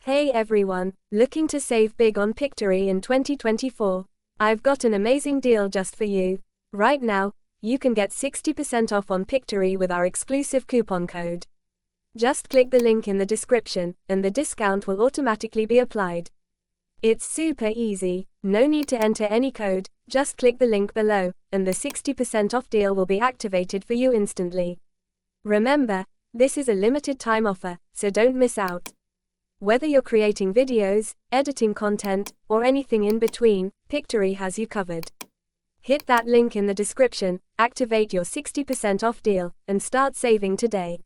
Hey everyone, looking to save big on Pictory in 2024? I've got an amazing deal just for you. Right now, you can get 60% off on Pictory with our exclusive coupon code. Just click the link in the description, and the discount will automatically be applied. It's super easy, no need to enter any code, just click the link below, and the 60% off deal will be activated for you instantly. Remember, this is a limited time offer, so don't miss out. Whether you're creating videos, editing content, or anything in between, Pictory has you covered. Hit that link in the description, activate your 60% off deal, and start saving today.